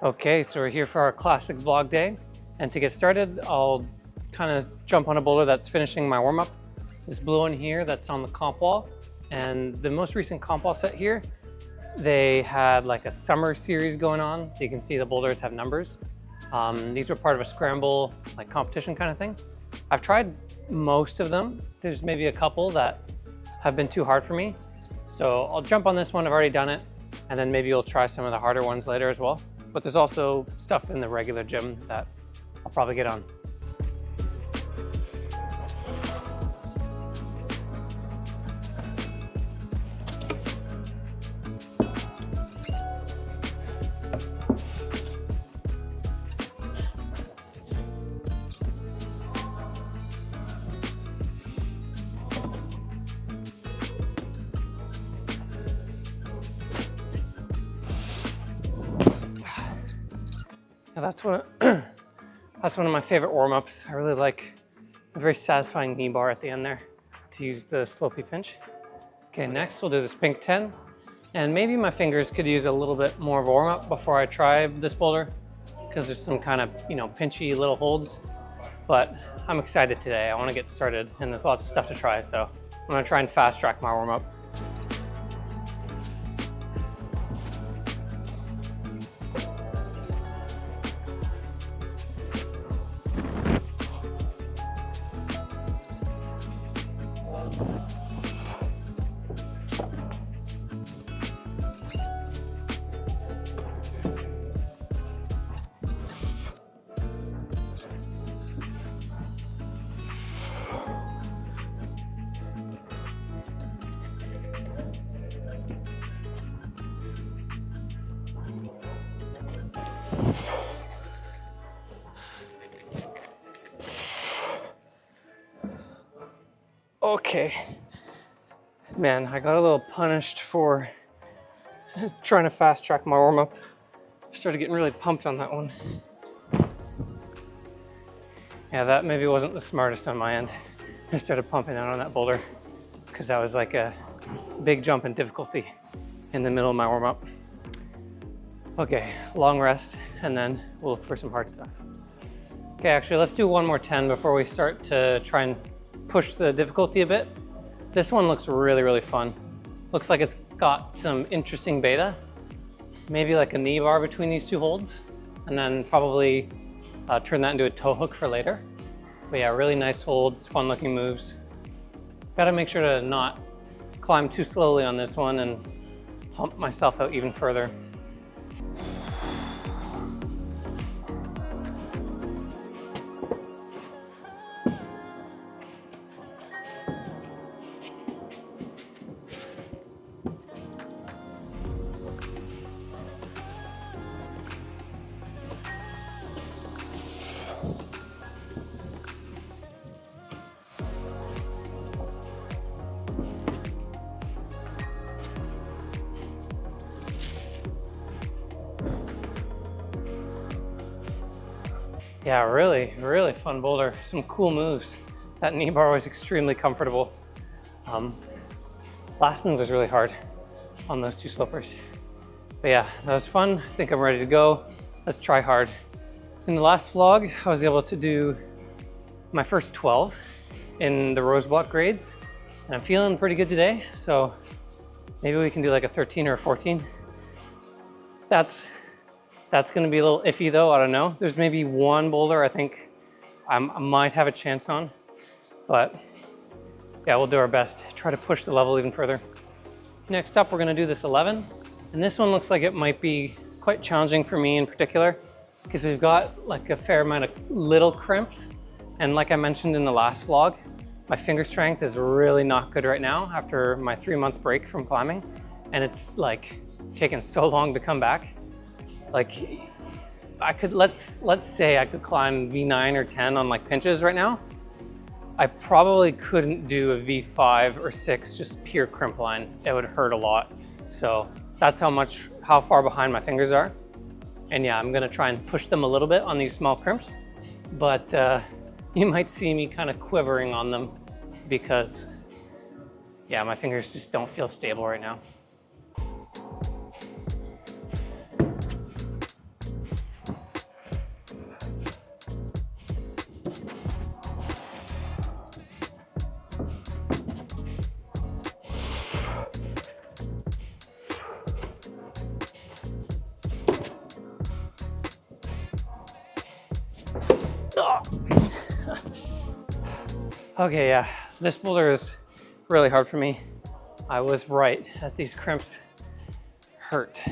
Okay, so we're here for our classic vlog day. And to get started, I'll kind of jump on a boulder that's finishing my warm-up. This blue one here that's on the comp wall. And the most recent comp wall set here, they had like a summer series going on. So you can see the boulders have numbers. These were part of a scramble, like competition kind of thing. I've tried most of them. There's maybe a couple that have been too hard for me. So I'll jump on this one, I've already done it. And then maybe you'll try some of the harder ones later as well. But there's also stuff in the regular gym that I'll probably get on. Yeah, that's one of my favorite warm-ups. I really like a very satisfying knee bar at the end there to use the slopey pinch. Okay, next we'll do this pink 10. And maybe my fingers could use a little bit more of a warm-up before I try this boulder because there's some kind of, pinchy little holds. But I'm excited today. I want to get started and there's lots of stuff to try. So I'm going to try and fast track my warm-up. Okay, man, I got a little punished for trying to fast track my warm up. I started getting really pumped on that one. Yeah, that maybe wasn't the smartest on my end. I started pumping out on that boulder because that was like a big jump in difficulty in the middle of my warm up. Okay, long rest, and then we'll look for some hard stuff. Okay, actually, let's do one more 10 before we start to try and push the difficulty a bit. This one looks really, really fun. Looks like it's got some interesting beta. Maybe like a knee bar between these two holds, and then probably turn that into a toe hook for later. But yeah, really nice holds, fun looking moves. Gotta make sure to not climb too slowly on this one and hump myself out even further. Yeah, really, really fun boulder. Some cool moves. That knee bar was extremely comfortable. Last move was really hard on those two slopers. But yeah, that was fun. I think I'm ready to go. Let's try hard. In the last vlog, I was able to do my first 12 in the Rose Bloc grades. And I'm feeling pretty good today. So maybe we can do like a 13 or a 14. That's gonna be a little iffy though, I don't know. There's maybe one boulder I think I might have a chance on, but yeah, we'll do our best. Try to push the level even further. Next up, we're gonna do this 11. And this one looks like it might be quite challenging for me in particular, because we've got like a fair amount of little crimps. And like I mentioned in the last vlog, my finger strength is really not good right now after my 3-month break from climbing. And it's like taken so long to come back. Like let's say I could climb V9 or 10 on like pinches right now. I probably couldn't do a V5 or 6, just pure crimp line. It would hurt a lot. So that's how far behind my fingers are. And yeah, I'm gonna try and push them a little bit on these small crimps, but you might see me kind of quivering on them because yeah, my fingers just don't feel stable right now. Okay, yeah, this boulder is really hard for me. I was right that these crimps hurt.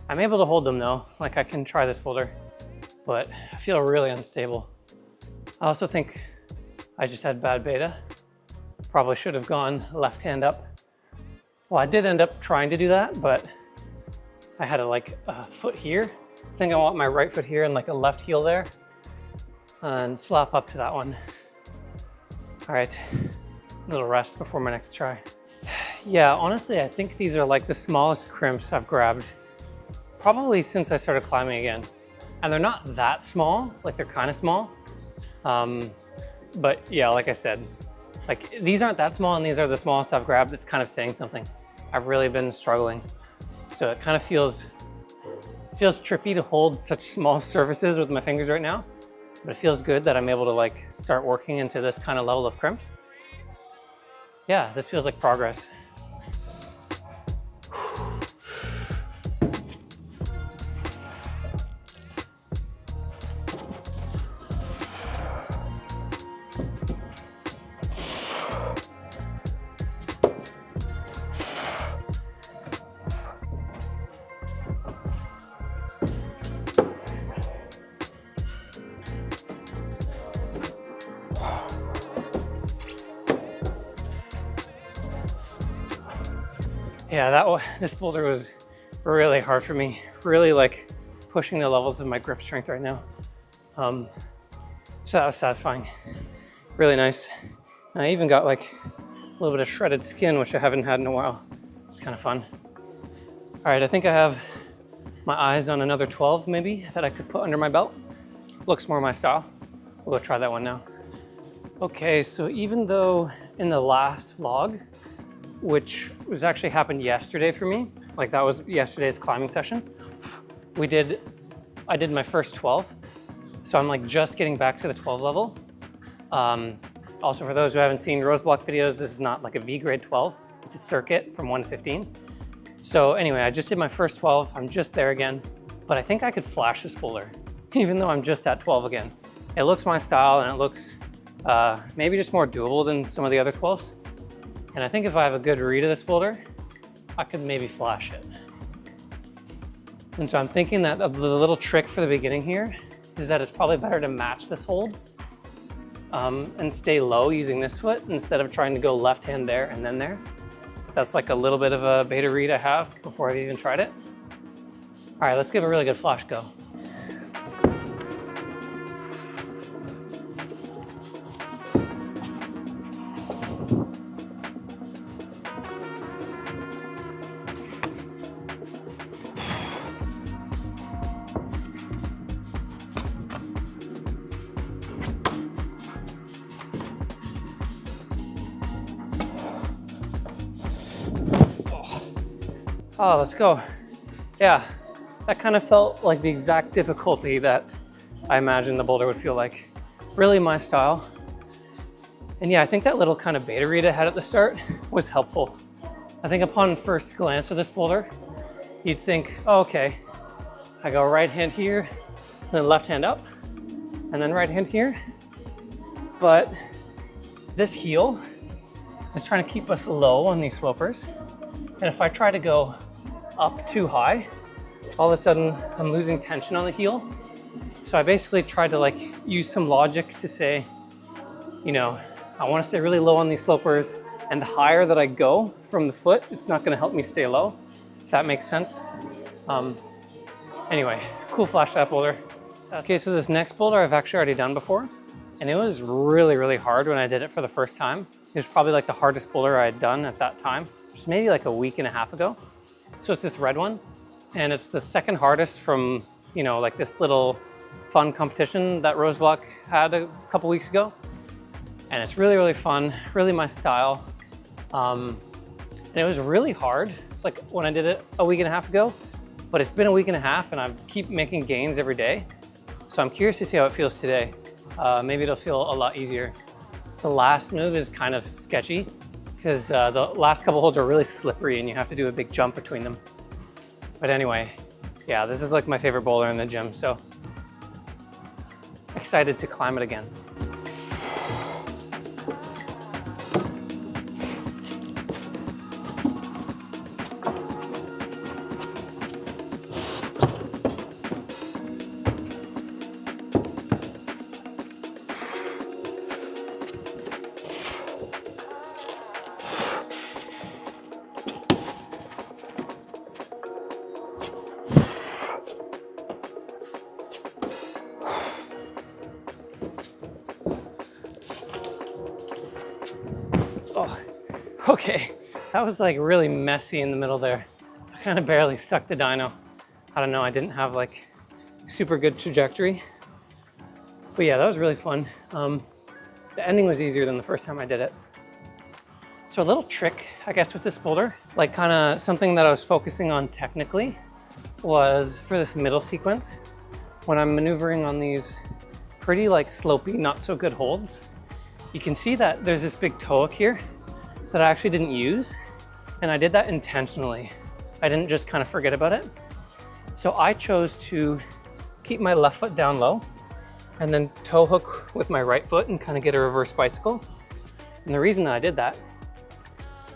I'm able to hold them though, like I can try this boulder, but I feel really unstable. I also think I just had bad beta. Probably should have gone left hand up. Well, I did end up trying to do that, but I had a foot here. I think I want my right foot here and like a left heel there and slap up to that one. All right, a little rest before my next try. Yeah, honestly, I think these are like the smallest crimps I've grabbed probably since I started climbing again. And they're not that small, like they're kind of small. But yeah, like I said, like these aren't that small and these are the smallest I've grabbed. It's kind of saying something. I've really been struggling. So it kind of feels trippy to hold such small surfaces with my fingers right now, but it feels good that I'm able to like start working into this kind of level of crimps. Yeah, this feels like progress. Yeah, this boulder was really hard for me. Really like pushing the levels of my grip strength right now. So that was satisfying. Really nice. And I even got like a little bit of shredded skin, which I haven't had in a while. It's kind of fun. All right, I think I have my eyes on another 12 maybe that I could put under my belt. Looks more my style. We'll go try that one now. Okay, so even though in the last vlog, which was actually happened yesterday for me, like that was yesterday's climbing session, I did my first 12. So I'm like just getting back to the 12 level. Also for those who haven't seen Rose Bloc videos, this is not like a V grade 12, it's a circuit from 1 to 15. So anyway, I just did my first 12, I'm just there again, but I think I could flash this boulder, even though I'm just at 12 again. It looks my style and it looks maybe just more doable than some of the other 12s. And I think if I have a good read of this boulder, I could maybe flash it. And so I'm thinking that the little trick for the beginning here is that it's probably better to match this hold and stay low using this foot instead of trying to go left hand there and then there. That's like a little bit of a beta read I have before I've even tried it. All right, let's give a really good flash go. Oh, let's go. Yeah, that kind of felt like the exact difficulty that I imagined the boulder would feel like. Really my style. And yeah, I think that little kind of beta read I had at the start was helpful. I think upon first glance of this boulder, you'd think, oh, okay, I go right hand here, then left hand up, and then right hand here. But this heel is trying to keep us low on these slopers. And if I try to go up too high, all of a sudden I'm losing tension on the heel. So I basically tried to like use some logic to say, you know, I want to stay really low on these slopers, and the higher that I go from the foot, it's not going to help me stay low, if that makes sense. Anyway, cool flash that boulder. Okay, so this next boulder I've actually already done before, and it was really, really hard when I did it for the first time. It was probably like the hardest boulder I had done at that time, which is maybe like a week and a half ago. So it's this red one, and it's the second hardest from, you know, like this little fun competition that Rose Bloc had a couple weeks ago. And it's really, really fun, really my style. And it was really hard, like when I did it a week and a half ago, but it's been a week and a half and I keep making gains every day. So I'm curious to see how it feels today. Maybe it'll feel a lot easier. The last move is kind of sketchy, because the last couple holds are really slippery and you have to do a big jump between them. But anyway, yeah, this is like my favorite boulder in the gym, so excited to climb it again. Oh, okay. That was like really messy in the middle there. I kind of barely stuck the dyno. I don't know, I didn't have like super good trajectory. But yeah, that was really fun. The ending was easier than the first time I did it. So a little trick, I guess, with this boulder, like kind of something that I was focusing on technically, was for this middle sequence, when I'm maneuvering on these pretty like slopey, not so good holds, you can see that there's this big toe hook here that I actually didn't use. And I did that intentionally. I didn't just kind of forget about it. So I chose to keep my left foot down low and then toe hook with my right foot and kind of get a reverse bicycle. And the reason that I did that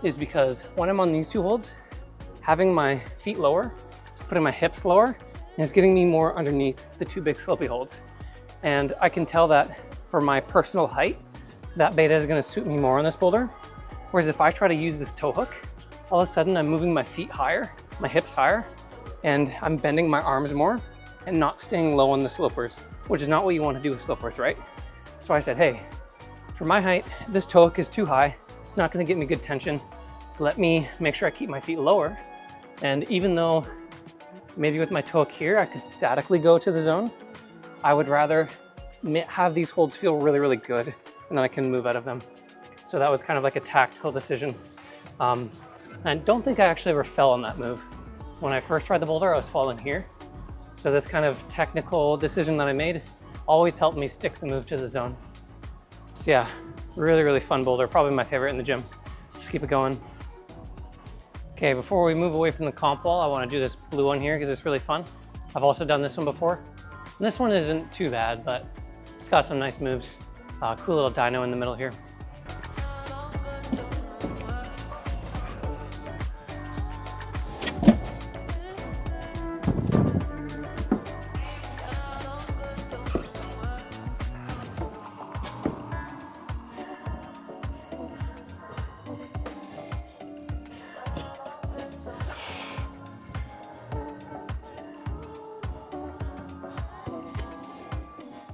is because when I'm on these two holds, having my feet lower is putting my hips lower and it's getting me more underneath the two big slopey holds. And I can tell that for my personal height, that beta is gonna suit me more on this boulder. Whereas if I try to use this toe hook, all of a sudden I'm moving my feet higher, my hips higher, and I'm bending my arms more and not staying low on the slopers, which is not what you want to do with slopers, right? So I said, hey, for my height, this toe hook is too high. It's not going to get me good tension. Let me make sure I keep my feet lower. And even though maybe with my toe hook here, I could statically go to the zone, I would rather have these holds feel really, really good, and then I can move out of them. So that was kind of like a tactical decision. I don't think I actually ever fell on that move. When I first tried the boulder, I was falling here. So this kind of technical decision that I made always helped me stick the move to the zone. So yeah, really, really fun boulder. Probably my favorite in the gym. Just keep it going. Okay, before we move away from the comp wall, I want to do this blue one here because it's really fun. I've also done this one before. And this one isn't too bad, but it's got some nice moves. Cool little dyno in the middle here.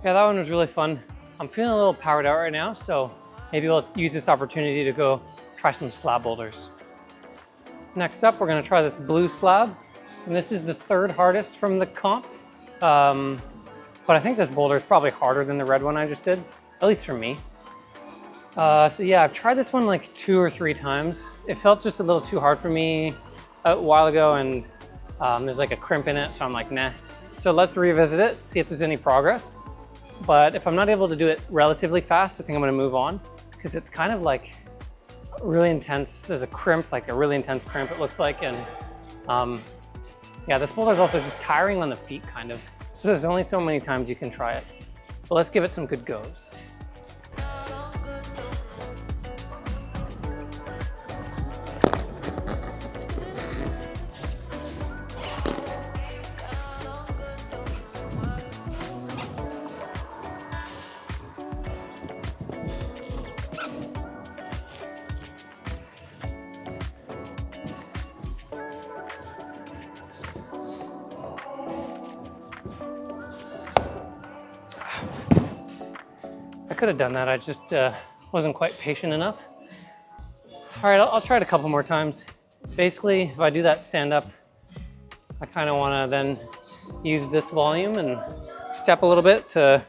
Yeah, that one was really fun. I'm feeling a little powered out right now, so maybe we'll use this opportunity to go try some slab boulders. Next up, we're gonna try this blue slab. And this is the third hardest from the comp. But I think this boulder is probably harder than the red one I just did, at least for me. So yeah, I've tried this one like 2 or 3 times. It felt just a little too hard for me a while ago, and there's like a crimp in it, so I'm like, nah. So let's revisit it, see if there's any progress. But if I'm not able to do it relatively fast, I think I'm gonna move on, because it's kind of like really intense. There's a crimp, like a really intense crimp it looks like. And yeah, this boulder is also just tiring on the feet kind of. So there's only so many times you can try it. But let's give it some good goes. I could have done that, I just wasn't quite patient enough. All right, I'll try it a couple more times. Basically, if I do that stand up, I kind of want to then use this volume and step a little bit to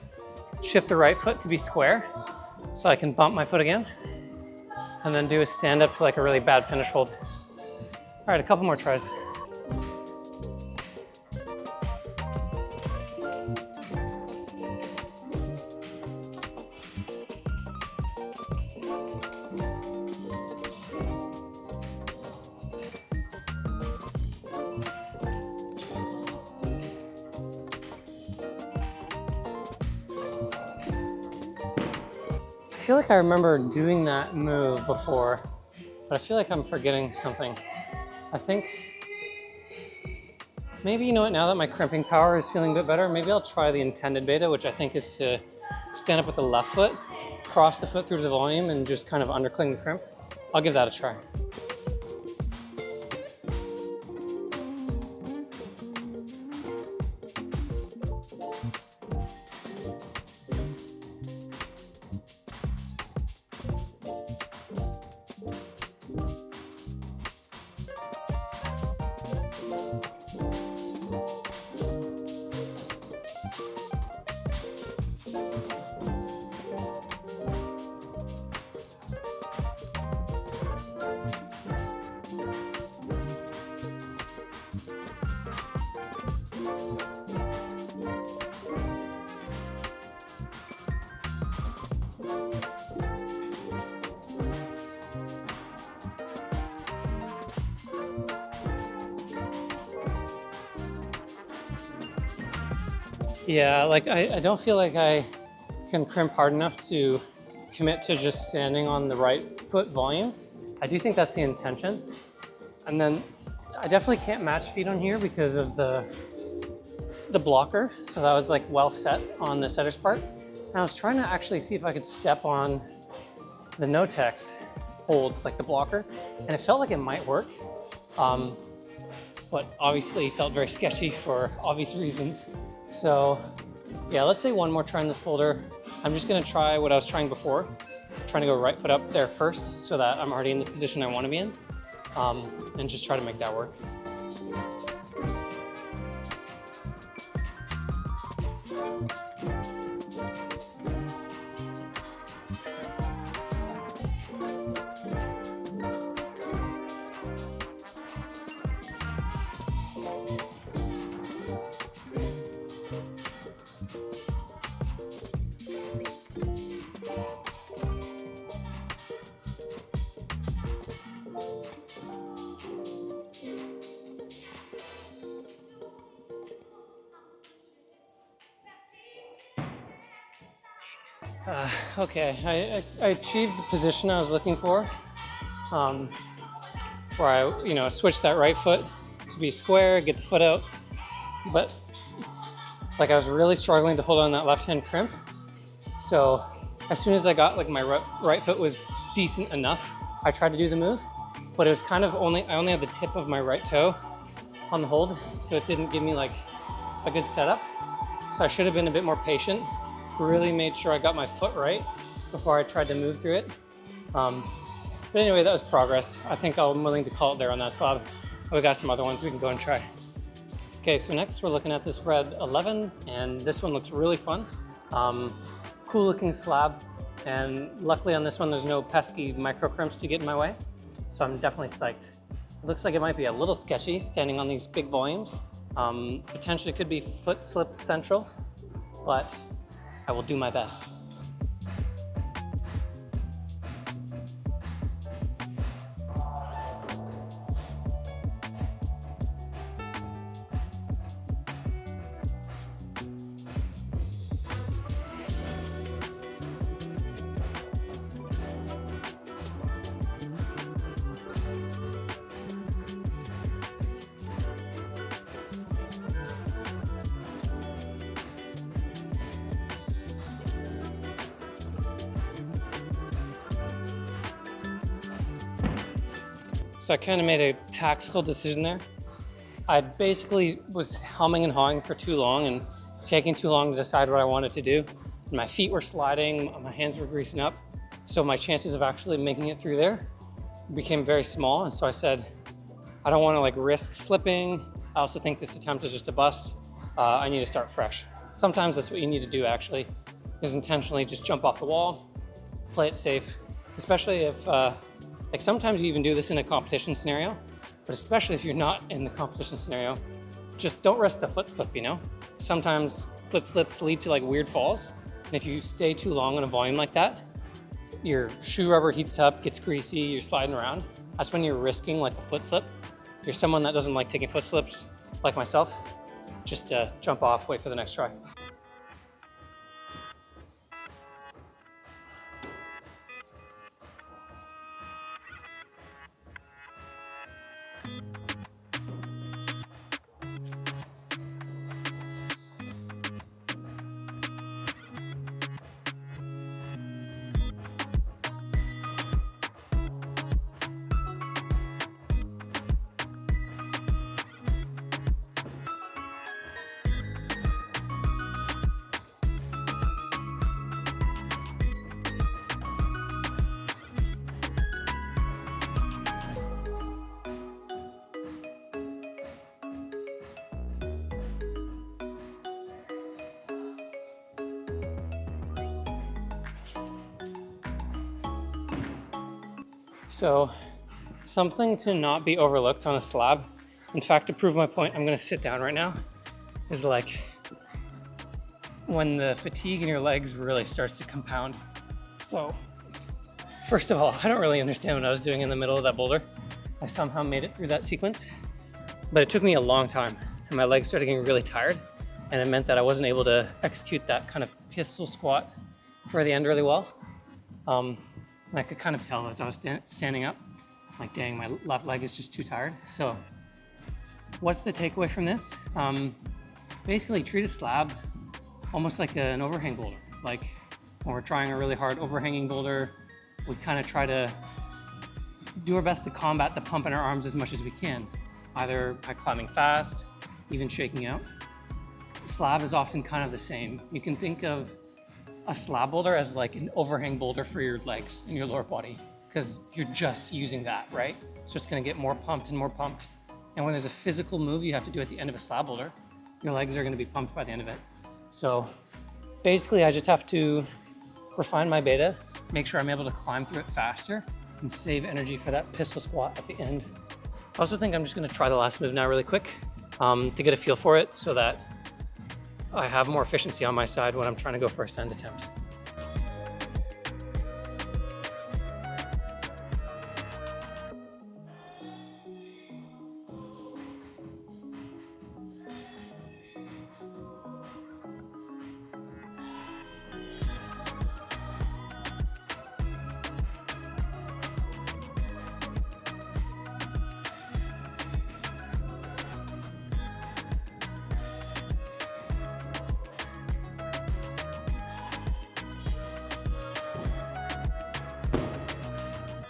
shift the right foot to be square so I can bump my foot again, and then do a stand up to like a really bad finish hold. All right, a couple more tries. feel like I remember doing that move before, but I feel like I'm forgetting something. I think maybe, you know what, now that my crimping power is feeling a bit better, maybe I'll try the intended beta, which I think is to stand up with the left foot, cross the foot through to the volume, and just kind of undercling the crimp. I'll give that a try. Yeah, like I don't feel like I can crimp hard enough to commit to just standing on the right foot volume. I do think that's the intention. And then I definitely can't match feet on here because of the blocker. So that was like well set on the setter's part. And I was trying to actually see if I could step on the no-tex hold, like the blocker, and it felt like it might work. But obviously felt very sketchy for obvious reasons. So yeah, let's say one more try on this boulder. I'm just gonna try what I was trying before, trying to go right foot up there first so that I'm already in the position I wanna be in, and just try to make that work. Okay, I achieved the position I was looking for, where I, switched that right foot to be square, get the foot out, but like I was really struggling to hold on that left-hand crimp. So as soon as I got like my right foot was decent enough, I tried to do the move, but it was kind of I only had the tip of my right toe on the hold, so it didn't give me like a good setup. So I should have been a bit more patient. Really made sure I got my foot right before I tried to move through it. But anyway, that was progress. I think I'm willing to call it there on that slab. We got some other ones we can go and try. Okay, so next we're looking at this red 11, and this one looks really fun. Cool looking slab, and luckily on this one there's no pesky micro crimps to get in my way, so I'm definitely psyched. It looks like it might be a little sketchy standing on these big volumes. Potentially could be foot slip central, but I will do my best. So I kind of made a tactical decision there. I basically was humming and hawing for too long and taking too long to decide what I wanted to do. And my feet were sliding, my hands were greasing up. So my chances of actually making it through there became very small. And so I said, I don't want to like risk slipping. I also think this attempt is just a bust. I need to start fresh. Sometimes that's what you need to do actually, is intentionally just jump off the wall, play it safe, especially if, like sometimes you even do this in a competition scenario, but especially if you're not in the competition scenario, just don't risk the foot slip, Sometimes foot slips lead to like weird falls. And if you stay too long on a volume like that, your shoe rubber heats up, gets greasy, you're sliding around. That's when you're risking like a foot slip. If you're someone that doesn't like taking foot slips, like myself, just jump off, wait for the next try. So something to not be overlooked on a slab, in fact, to prove my point, I'm gonna sit down right now, is like when the fatigue in your legs really starts to compound. So first of all, I don't really understand what I was doing in the middle of that boulder. I somehow made it through that sequence, but it took me a long time and my legs started getting really tired, and it meant that I wasn't able to execute that kind of pistol squat for the end really well. And I could kind of tell as I was standing up, like, dang, my left leg is just too tired. So what's the takeaway from this? Basically treat a slab almost like an overhang boulder. Like when we're trying a really hard overhanging boulder, we kind of try to do our best to combat the pump in our arms as much as we can, either by climbing fast, even shaking out. The slab is often kind of the same. You can think of a slab boulder as like an overhang boulder for your legs and your lower body, because you're just using that, right? So it's gonna get more pumped and more pumped. And when there's a physical move you have to do at the end of a slab boulder, your legs are gonna be pumped by the end of it. So basically I just have to refine my beta, make sure I'm able to climb through it faster and save energy for that pistol squat at the end. I also think I'm just gonna try the last move now really quick to get a feel for it so that I have more efficiency on my side when I'm trying to go for a send attempt.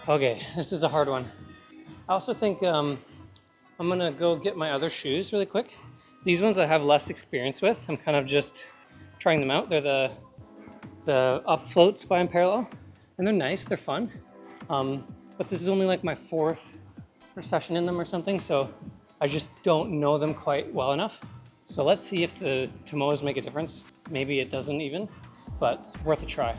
Okay, this is a hard one. I also think I'm gonna go get my other shoes really quick. These ones I have less experience with. I'm kind of just trying them out. They're the up floats by Parallel, and they're nice, they're fun. But this is only like my fourth session in them or something, so I just don't know them quite well enough. So let's see if the Tomoas make a difference. Maybe it doesn't even, but it's worth a try.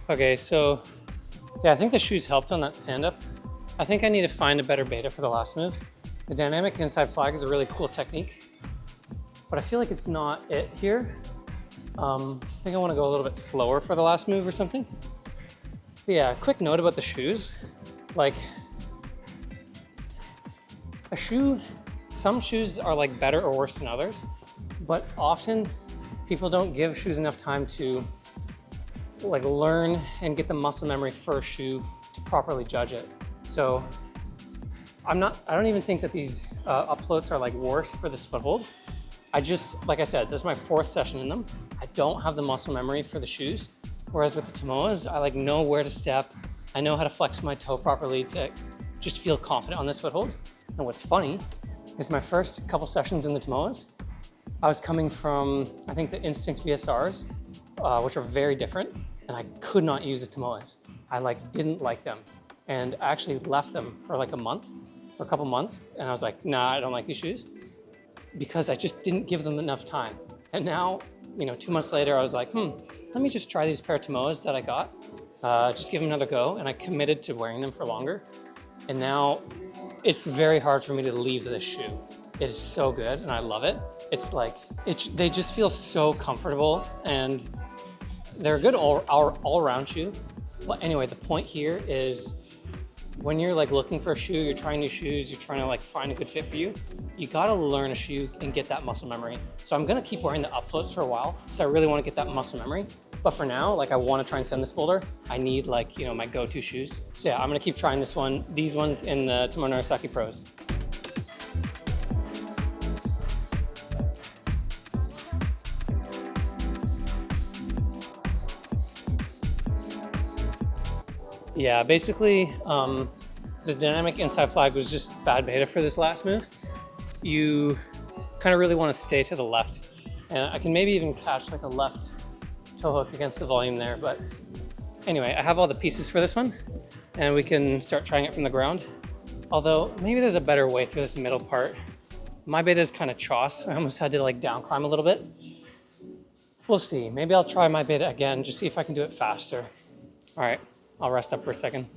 Okay, so yeah, I think the shoes helped on that stand-up. I think I need to find a better beta for the last move. The dynamic inside flag is a really cool technique, but I feel like it's not it here. I think I want to go a little bit slower for the last move or something. But yeah, quick note about the shoes. Like a shoe, some shoes are like better or worse than others, but often people don't give shoes enough time to like learn and get the muscle memory for a shoe to properly judge it. So I don't even think that these up floats are like worse for this foothold. I just, like I said, this is my fourth session in them. I don't have the muscle memory for the shoes. Whereas with the Tomoas, I like know where to step. I know how to flex my toe properly to just feel confident on this foothold. And what's funny is my first couple sessions in the Tomoas, I was coming from, I think, the Instinct VSRs, which are very different. And I could not use the Tomoas. I like didn't like them, and I actually left them for like a month or a couple months, and I was like, nah, I don't like these shoes, because I just didn't give them enough time. And now, 2 months later, I was like, let me just try these pair of Tomoas that I got, just give them another go, and I committed to wearing them for longer. And now it's very hard for me to leave this shoe. It is so good, and I love it. It's like, they just feel so comfortable, and they're a good all-around shoe. But anyway, the point here is when you're like looking for a shoe, you're trying new shoes, you're trying to like find a good fit for you, you gotta learn a shoe and get that muscle memory. So I'm gonna keep wearing the up floats for a while, so I really wanna get that muscle memory. But for now, like I wanna try and send this boulder, I need like, my go-to shoes. So yeah, I'm gonna keep trying these ones in the Tomoe Narasaki Pros. Yeah, basically, the dynamic inside flag was just bad beta for this last move. You kind of really want to stay to the left And I can maybe even catch like a left toe hook against the volume there. But anyway, I have all the pieces for this one and we can start trying it from the ground. Although maybe there's a better way through this middle part. My beta is kind of choss. I almost had to like down climb a little bit. We'll see. Maybe I'll try my beta again, just see if I can do it faster. All right, I'll rest up for a second.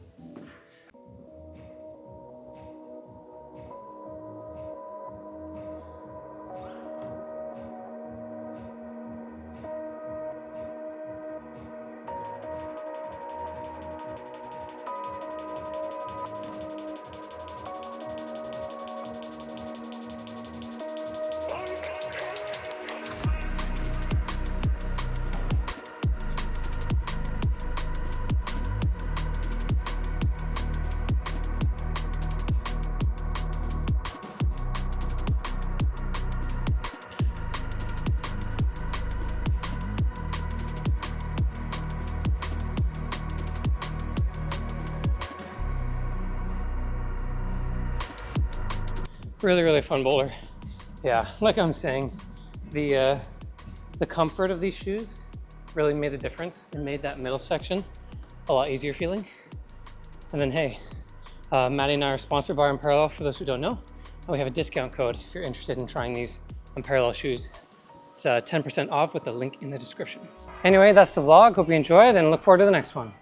Really, really fun boulder. Yeah, like I'm saying, the comfort of these shoes really made the difference. It made that middle section a lot easier feeling. And then hey, Maddie and I are sponsored by Unparallel, for those who don't know. And we have a discount code if you're interested in trying these Unparallel shoes. It's 10% off with the link in the description. Anyway, that's the vlog. Hope you enjoyed and look forward to the next one.